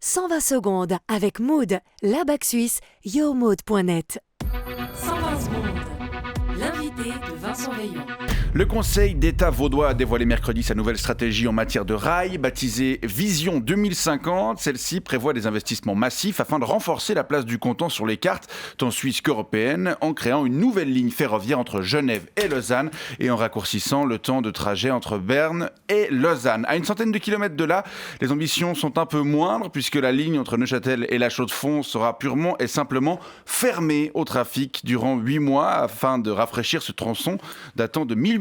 120 secondes avec Mood, la bac suisse, yomood.net. 120 secondes, l'invité de Vincent Veillon. Le Conseil d'État vaudois a dévoilé mercredi sa nouvelle stratégie en matière de rail, baptisée Vision 2050. Celle-ci prévoit des investissements massifs afin de renforcer la place du canton sur les cartes, tant suisses qu'européennes, en créant une nouvelle ligne ferroviaire entre Genève et Lausanne et en raccourcissant le temps de trajet entre Berne et Lausanne. À une centaine de kilomètres de là, les ambitions sont un peu moindres puisque la ligne entre Neuchâtel et La Chaux-de-Fonds sera purement et simplement fermée au trafic durant 8 mois afin de rafraîchir ce tronçon datant de 1860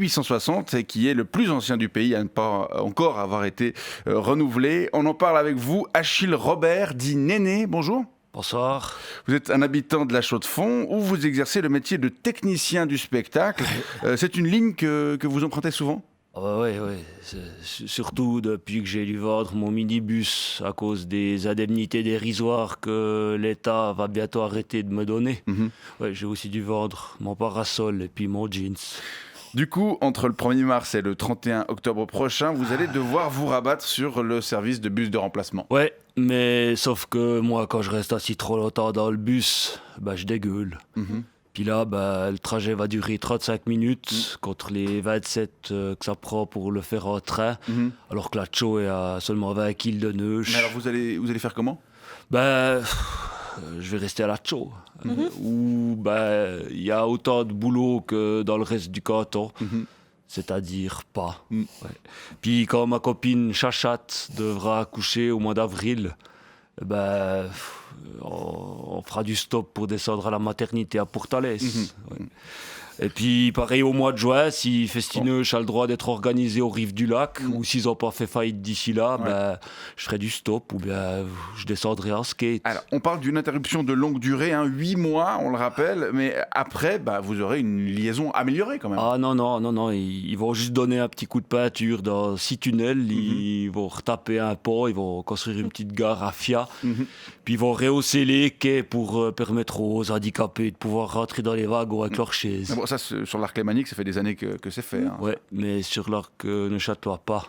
et qui est le plus ancien du pays à ne pas encore avoir été renouvelé. On en parle avec vous, Achille Robert, dit Néné. Bonjour. Bonsoir. Vous êtes un habitant de La Chaux-de-Fonds où vous exercez le métier de technicien du spectacle. C'est une ligne que vous empruntez souvent ? Oui. Surtout depuis que j'ai dû vendre mon minibus à cause des indemnités dérisoires que l'État va bientôt arrêter de me donner. Ouais, j'ai aussi dû vendre mon parasol et puis mon jeans. Du coup, entre le 1er mars et le 31 octobre prochain, vous allez devoir vous rabattre sur le service de bus de remplacement. Ouais, mais sauf que moi, quand je reste assis trop longtemps dans le bus, je dégueule. Puis là, le trajet va durer 35 minutes contre les 27 que ça prend pour le faire en train, alors que la Chaux est à seulement 20 km de Neuch. Mais alors vous allez faire comment ? Je vais rester à La Chaux, où il y a autant de boulot que dans le reste du canton, c'est-à-dire pas. Ouais. Puis quand ma copine Chachate devra accoucher au mois d'avril, on fera du stop pour descendre à la maternité à Pourtalès. Ouais. Et puis, pareil, au mois de juin, si Festineuch a le droit d'être organisé aux rives du lac, ou s'ils n'ont pas fait faillite d'ici là, je ferai du stop, ou bien je descendrai en skate. Alors, on parle d'une interruption de longue durée, 8 mois, on le rappelle, mais après, vous aurez une liaison améliorée quand même. Ah non, ils vont juste donner un petit coup de peinture dans 6 tunnels, ils vont retaper un pont, ils vont construire une petite gare à Fia, puis ils vont rehausser les quais pour permettre aux handicapés de pouvoir rentrer dans les wagons avec leurs chaises. Bon, ça, sur l'arc lémanique, ça fait des années que c'est fait. Ouais, mais sur l'arc neuchâtelois, pas.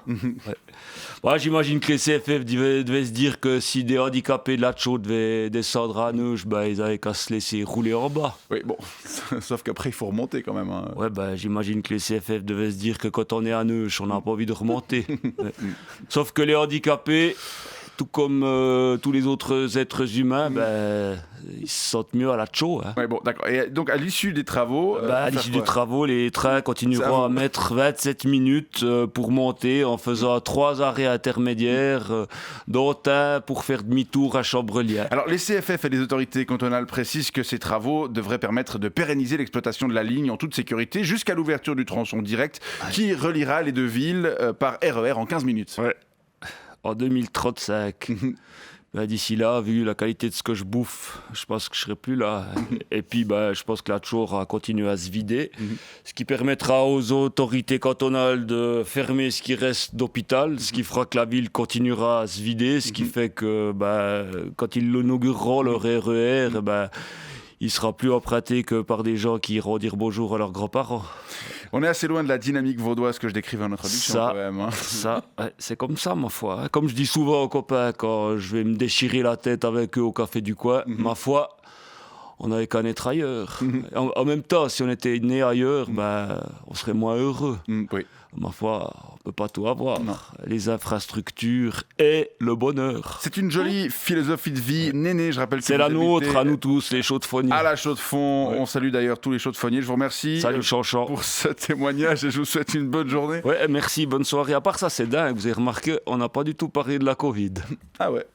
Ouais. J'imagine que les CFF devaient se dire que si des handicapés de la Chaux devaient descendre à Neuch, ils avaient qu'à se laisser rouler en bas. Oui, bon, sauf qu'après, il faut remonter quand même. Ouais, j'imagine que les CFF devaient se dire que quand on est à Neuch, on n'a pas envie de remonter. Ouais. Sauf que les handicapés, tout comme tous les autres êtres humains, ils se sentent mieux à La Chaux. Ouais, bon, d'accord. Et donc, à l'issue des travaux... à l'issue des travaux, les trains continueront à mettre 27 minutes pour monter en faisant 3 arrêts intermédiaires, dont un pour faire demi-tour à Chambrelière. Alors, les CFF et les autorités cantonales précisent que ces travaux devraient permettre de pérenniser l'exploitation de la ligne en toute sécurité jusqu'à l'ouverture du tronçon direct qui reliera les deux villes par RER en 15 minutes. Ouais. En 2035. D'ici là, vu la qualité de ce que je bouffe, je pense que je serai plus là. Et puis, je pense que la Chaux va continuer à se vider, ce qui permettra aux autorités cantonales de fermer ce qui reste d'hôpital, ce qui fera que la ville continuera à se vider, ce qui fait que quand ils inaugureront leur RER, il sera plus emprunté que par des gens qui iront dire bonjour à leurs grands-parents. On est assez loin de la dynamique vaudoise que je décrivais en introduction quand même. C'est comme ça, ma foi. Comme je dis souvent aux copains, quand je vais me déchirer la tête avec eux au café du coin, ma foi, on n'avait qu'à naître ailleurs. En même temps, si on était né ailleurs, on serait moins heureux. Oui. Ma foi, on ne peut pas tout avoir. Non. Les infrastructures et le bonheur. C'est une jolie philosophie de vie. Néné, je rappelle que c'est la nôtre, à nous tous, les Chaux-de-Fonniers. À La Chaux-de-Fonds, on salue d'ailleurs tous les Chaux-de-Fonniers. Je vous remercie. Salut Chanchan. Pour ce témoignage et je vous souhaite une bonne journée. Ouais, merci, bonne soirée. À part ça, c'est dingue, vous avez remarqué, on n'a pas du tout parlé de la Covid. Ah ouais.